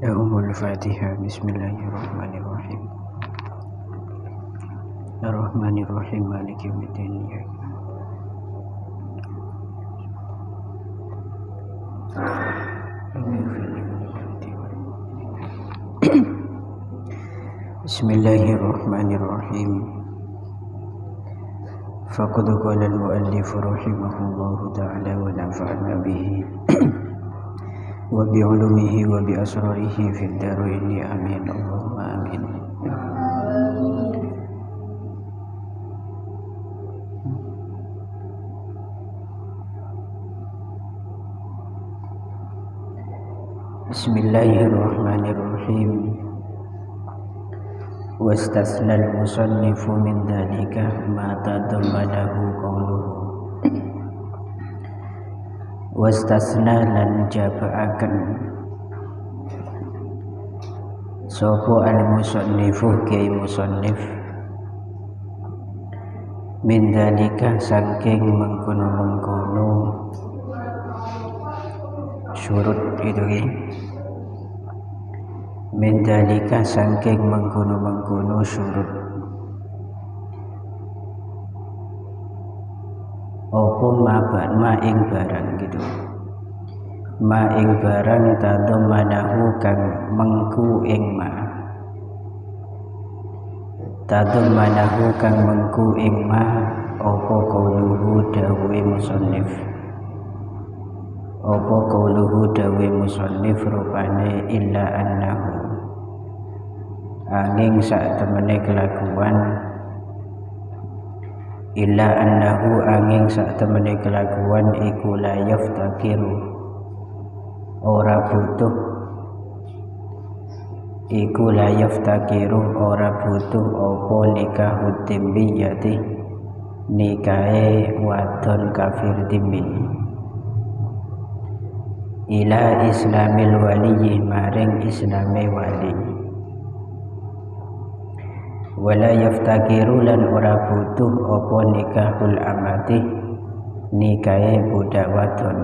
Al-Fatihah. Bismillahirrahmanirrahim. Ar-Rahmanirrahim. Maliki yaumiddin. Bismillahirrahmanirrahim. Faqad qala al-muallif rahimahullahu ta'ala wa nafa'ana bihi wa bi'ulumihi wa bi asrarihi fid dharaini amin. Allahumma amin. Bismillahirrahmanirrahim. Wastasna al-musannifu min dhalika ma tadammanahu qawluhu. Wastasna lan jaba'akan sopo al-musannifu kiai musannif min dhalika saking mengkono-mengkono syurut itu min dhalika saking mengkono-mengkono syurut opo ma ing barang gitu, ma ing barang tadomanahu kang mengku ing ma, tadomanahu kang mengku ing ma opo qauluhu dawe musannif, opo qauluhu dawe musannif rupane illa annahu angin sak temene kelakuan, illa annahu angin sak temene kelakuan iku la yaftakiru ora butuh, iku la yaftakiru ora butuh apa nikahut timbiyati nikahe wadon kafir timbi ila islamil waliyi maring islame wali, wala yaftakiru lan ora butuh apa nikahul amati nikahe budak wadon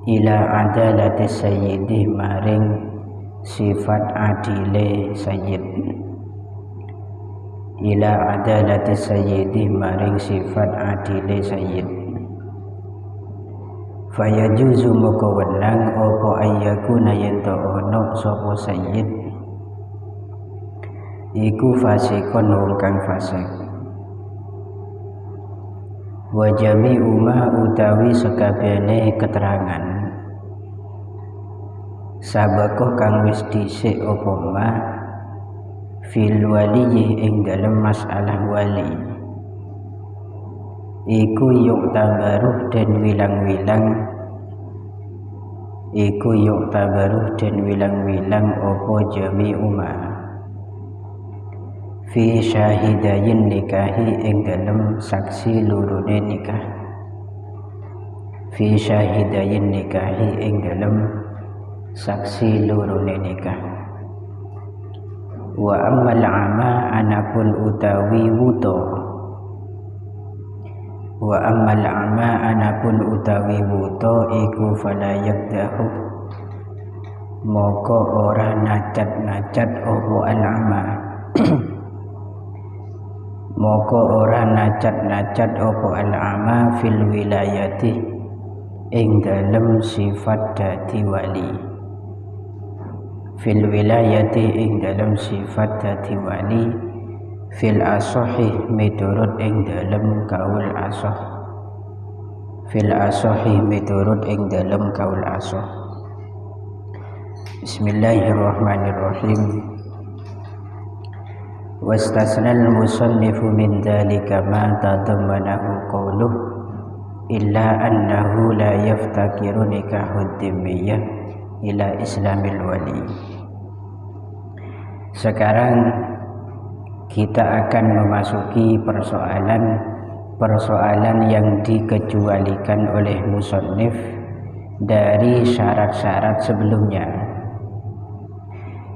ila adalati sayyidi maring sifat adile sayyid, ila adalati sayyidi maring sifat adile sayyid. Fayajuzu moko wenang apa ayyakuna yento ono sapa sayyid iku fasikon wong kang fasik, wa jami'u ma utawi sekabehane keterangan sabakoh kang wis dhisik apa ma fil waliyi ing dalem masalah wali iku yuk tabaruh dan wilang-wilang, iku yuk tabaruh dan wilang-wilang apa jami'u ma fi syahidayin nikahi ing dalem saksi lurune nikah, fi syahidayin nikahi ing dalem saksi lurune nikah. Wa ammal ama anapun utawi wuto, wa ammal ama anapun utawi wuto iku fala yakdahu moko ora nacat-nacat opo al-ama moko ora nacat-nacat opo al-ama fil wilayati ing dalem sifat dadi wali, fil wilayati ing dalem sifat dadi wali fil asohi miturut ing dalem kaul asoh, fil asohi miturut ing dalem kaul asoh. Bismillahirrahmanirrahim. Wastasnal musannifu min dhalika ma tadammanahu qawluh illa annahu la yaftakiru nikahud dhimmiyah ila islamil wali. Sekarang kita akan memasuki persoalan yang dikecualikan oleh musannif dari syarat-syarat sebelumnya.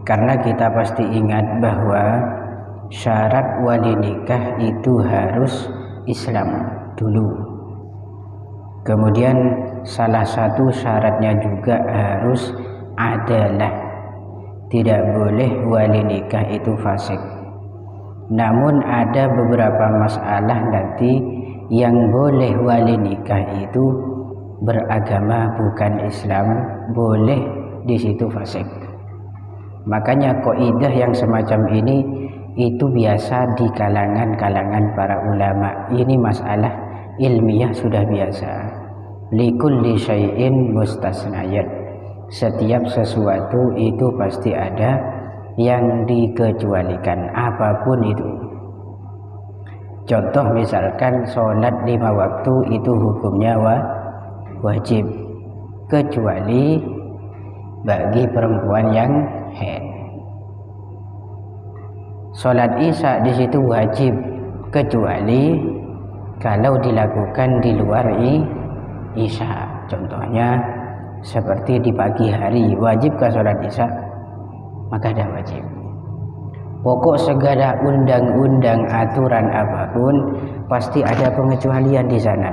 Karena kita pasti ingat bahwa syarat wali nikah itu harus Islam dulu. Kemudian salah satu syaratnya juga harus adalah tidak boleh wali nikah itu fasik. Namun ada beberapa masalah nanti yang boleh wali nikah itu beragama bukan Islam, boleh di situ fasik. Makanya kaidah yang semacam ini itu biasa di kalangan para ulama. Ini masalah ilmiah sudah biasa. Likulli syai'in mustasnayat. Setiap sesuatu itu pasti ada yang dikecualikan, apapun itu. Contoh misalkan sholat 5 waktu itu hukumnya wajib, kecuali bagi perempuan yang haid. Sholat isya di situ wajib, kecuali kalau dilakukan di luar isya. Contohnya seperti di pagi hari, wajibkah sholat isya? Maka dah wajib. Pokok segala undang-undang aturan apapun pasti ada pengecualian di sana.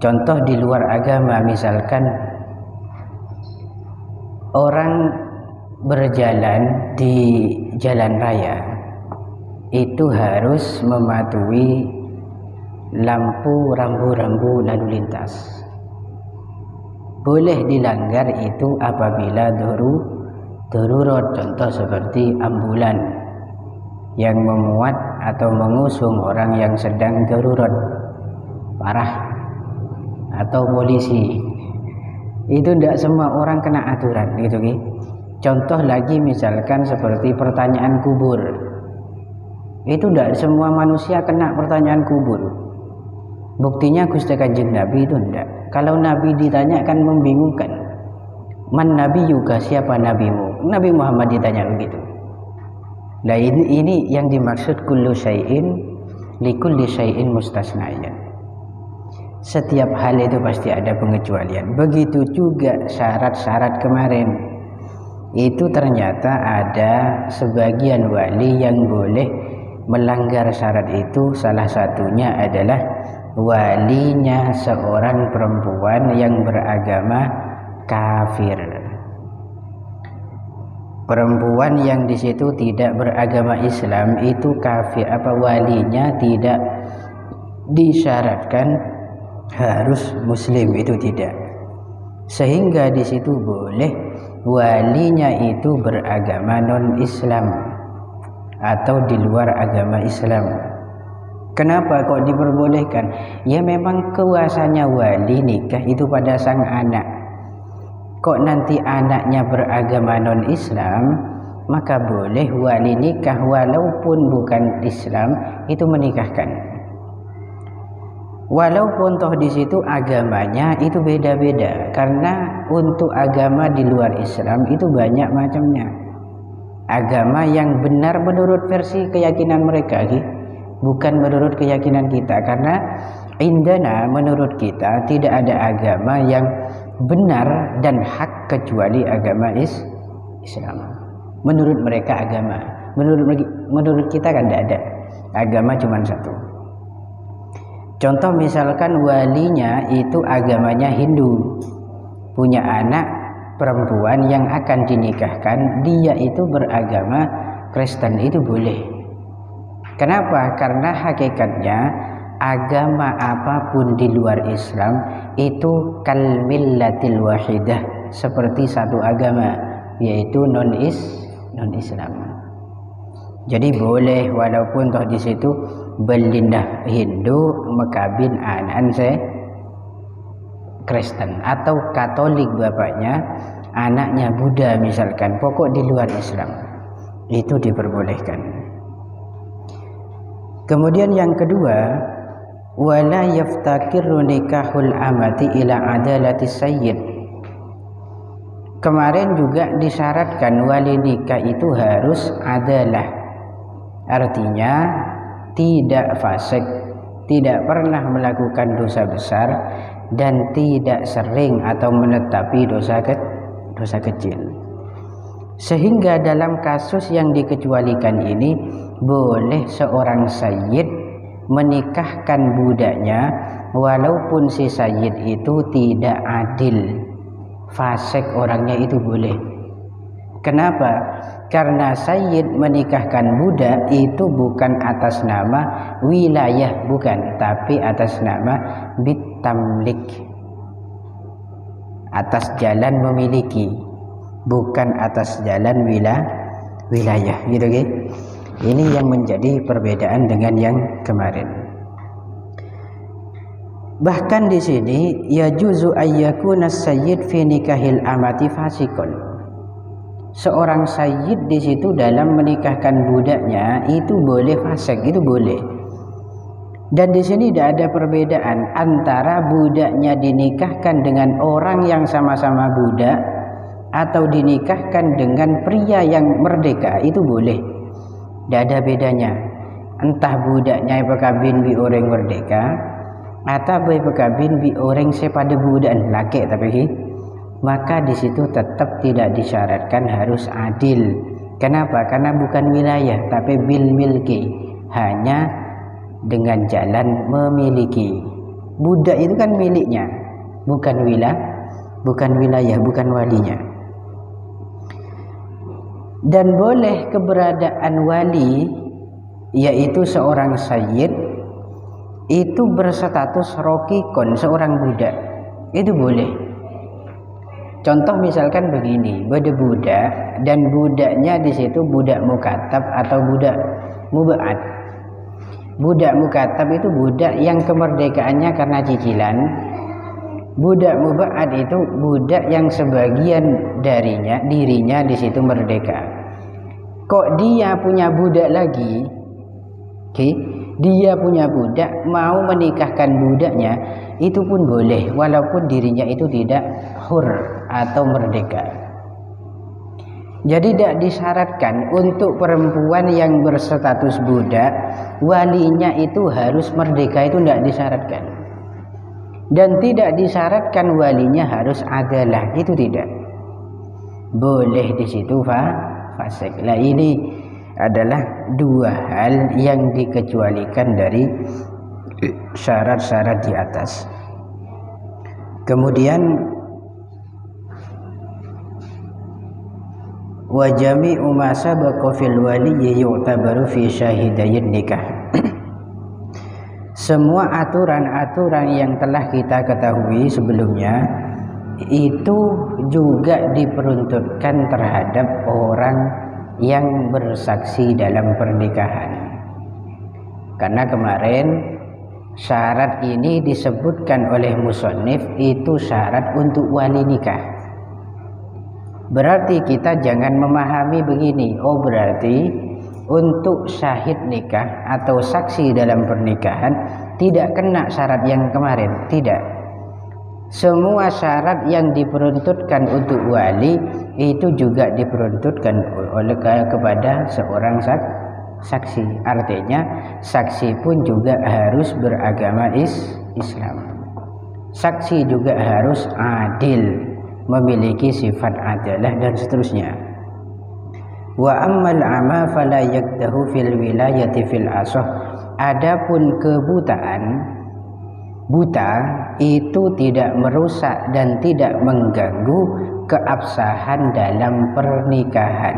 Contoh di luar agama, misalkan orang berjalan di jalan raya itu harus mematuhi lampu rambu-rambu lalu lintas. Boleh dilanggar itu apabila darurat, contoh seperti ambulan yang memuat atau mengusung orang yang sedang darurat parah, atau polisi. Itu tidak semua orang kena aturan gitu. Contoh lagi misalkan seperti pertanyaan kubur, itu tidak semua manusia kena pertanyaan kubur. Buktinya Gusti Kanjeng Nabi itu tidak. Kalau Nabi ditanya kan membingungkan. Man Nabi juga, siapa nabimu? Nabi Muhammad ditanya begitu. Nah ini yang dimaksud kullu syai'in likulli syai'in mustasnayat. Setiap hal itu pasti ada pengecualian. Begitu juga syarat-syarat kemarin. Itu ternyata ada sebagian wali yang boleh melanggar syarat itu. Salah satunya adalah walinya seorang perempuan yang beragama kafir. Perempuan yang di situ tidak beragama Islam itu kafir. Walinya tidak disyaratkan harus muslim, itu tidak. Sehingga di situ boleh walinya itu beragama non-Islam atau di luar agama Islam. Kenapa kok diperbolehkan? Ya memang kuasanya wali nikah itu pada sang anak. Kok nanti anaknya beragama non-Islam, maka boleh wali nikah walaupun bukan Islam itu menikahkan. Walaupun toh di situ agamanya itu beda-beda, karena untuk agama di luar Islam itu banyak macamnya. Agama yang benar menurut versi keyakinan mereka, bukan menurut keyakinan kita. Karena indana menurut kita tidak ada agama yang benar dan hak kecuali agama Islam. Menurut mereka agama, menurut kita kan tidak ada. Agama cuma satu. Contoh misalkan walinya itu agamanya Hindu, punya anak perempuan yang akan dinikahkan, dia itu beragama Kristen, itu boleh. Kenapa? Karena hakikatnya agama apapun di luar Islam itu kal millatil wahidah, seperti satu agama, yaitu non-Islam. Jadi boleh walaupun toh di situ belindah Hindu mekabin anak Kristen, atau Katolik bapaknya, anaknya Buddha misalkan, pokok di luar Islam, itu diperbolehkan. Kemudian yang kedua, wala yaftakiru nikahul amati ila adalati sayyid. Kemarin juga disyaratkan wali nikah itu harus adalah, artinya tidak fasik, tidak pernah melakukan dosa besar, dan tidak sering atau menetapi dosa kecil. Sehingga dalam kasus yang dikecualikan ini, boleh seorang sayyid menikahkan budaknya walaupun si sayyid itu tidak adil fasik orangnya itu boleh. Kenapa? Karena sayyid menikahkan budak itu bukan atas nama wilayah, bukan, tapi atas nama bitamlik, atas jalan memiliki, bukan atas jalan wilayah, gitu kan? Ini yang menjadi perbedaan dengan yang kemarin. Bahkan di sini yajuzu ayyakuna sayyid fi nikahil amati fasikun. Seorang sayyid di situ dalam menikahkan budaknya itu boleh fasik, itu boleh. Dan di sini tidak ada perbedaan antara budaknya dinikahkan dengan orang yang sama-sama budak atau dinikahkan dengan pria yang merdeka, itu boleh. Tidak ada bedanya. Entah budaknya berkabin bi orang merdeka atau berkabin bi orang sepada budak laki tapi maka di situ tetap tidak disyaratkan harus adil. Kenapa? Karena bukan wilayah tapi bil milki, hanya dengan jalan memiliki. Budak itu kan miliknya, bukan wilayah, bukan walinya. Dan boleh keberadaan wali, yaitu seorang sayyid itu berstatus rokikon, seorang budak, itu boleh. Contoh misalkan begini, ada budak dan budaknya di situ budak mukatab atau budak muba'ad. Budak mukatab itu budak yang kemerdekaannya karena cicilan. Budak muba'ad itu budak yang sebagian dirinya di situ merdeka. Kok dia punya budak lagi? Dia punya budak, mau menikahkan budaknya itu pun boleh walaupun dirinya itu tidak hur atau merdeka. Jadi tidak disyaratkan untuk perempuan yang berstatus budak walinya itu harus merdeka, itu tidak disyaratkan. Dan tidak disyaratkan walinya harus adalah, itu tidak. Boleh di situ fasik. Nah, ini adalah dua hal yang dikecualikan dari syarat-syarat di atas. Kemudian wa jami'u ma sabaqa fil waliyyi yu'tabaru fi syahidayin nikah. Semua aturan-aturan yang telah kita ketahui sebelumnya itu juga diperuntukkan terhadap orang yang bersaksi dalam pernikahan. Karena kemarin syarat ini disebutkan oleh musannif itu syarat untuk wali nikah. Berarti kita jangan memahami begini, oh berarti untuk syahid nikah atau saksi dalam pernikahan tidak kena syarat yang kemarin. Tidak. Semua syarat yang diperuntutkan untuk wali itu juga diperuntutkan oleh kepada seorang saksi. Artinya saksi pun juga harus beragama Islam. Saksi juga harus adil, memiliki sifat adalah dan seterusnya. Wa ammal ama fala yakdahu fil wilayati fil asah. Adapun kebutaan, buta itu tidak merusak dan tidak mengganggu keabsahan dalam pernikahan,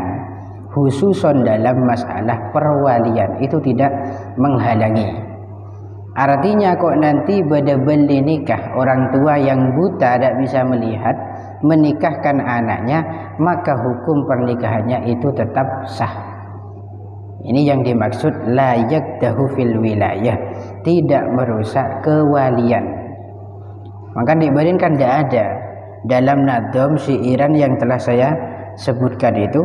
khususon dalam masalah perwalian, itu tidak menghalangi. Artinya kok nanti beli nikah orang tua yang buta tidak bisa melihat menikahkan anaknya, maka hukum pernikahannya itu tetap sah. Ini yang dimaksud la yakdahu fil wilayah, tidak merusak kewalian. Maka dibandingkan tidak ada dalam nadom syiiran yang telah saya sebutkan itu,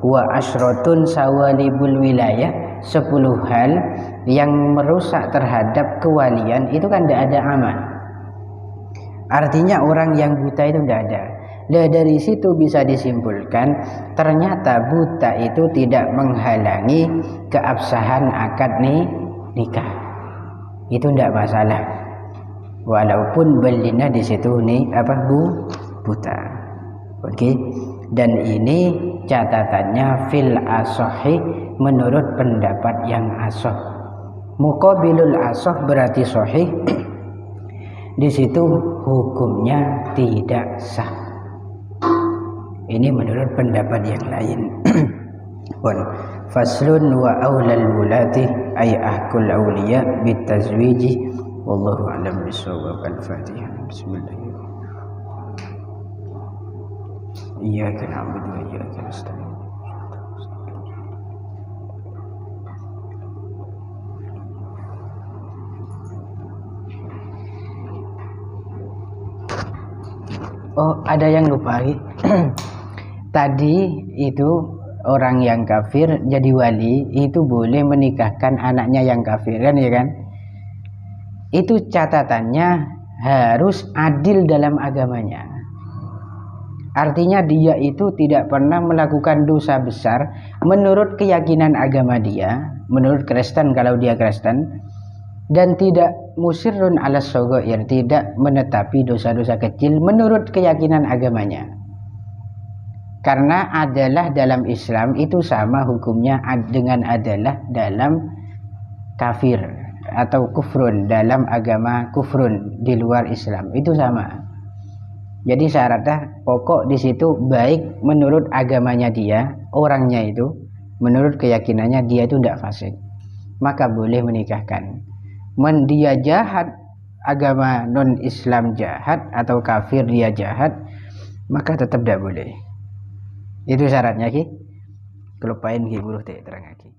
wa asyrotun sawalibul wilayah, 10 hal yang merusak terhadap kewalian, itu kan tidak ada amal. Artinya orang yang buta itu tidak ada. Dan dari situ bisa disimpulkan ternyata buta itu tidak menghalangi keabsahan akad nikah. Itu tidak masalah. Walaupun belina di situ buta. Oke. Dan ini catatannya fil asohi menurut pendapat yang asoh. Muqabilul asoh berarti sahih. Di situ hukumnya tidak sah. Ini menurut pendapat yang lain. Faslun wa aulal wulati ay ahkul awliya bitazwiji wallahu a'lam bissawab. Al-Fatihah. Bismillahirrahmanirrahim. Iyyaka na'budu wa iyyaka nasta'in. Oh, ada yang lupa. Tadi itu orang yang kafir jadi wali itu boleh menikahkan anaknya yang kafir, kan ya kan? Itu catatannya harus adil dalam agamanya. Artinya dia itu tidak pernah melakukan dosa besar menurut keyakinan agama dia, menurut Kristen kalau dia Kristen, dan tidak musirrun ala shaghair, tidak menetapi dosa-dosa kecil menurut keyakinan agamanya. Karena adalah dalam Islam itu sama hukumnya dengan adalah dalam kafir atau kufrun, dalam agama kufrun di luar Islam itu sama. Jadi syaratnya pokok di situ baik menurut agamanya dia, orangnya itu menurut keyakinannya dia itu tidak fasik, maka boleh menikahkan. Dia jahat, agama non Islam jahat atau kafir dia jahat, maka tetap tidak boleh. Itu syaratnya ki. Kelupain ki buruh terang lagi.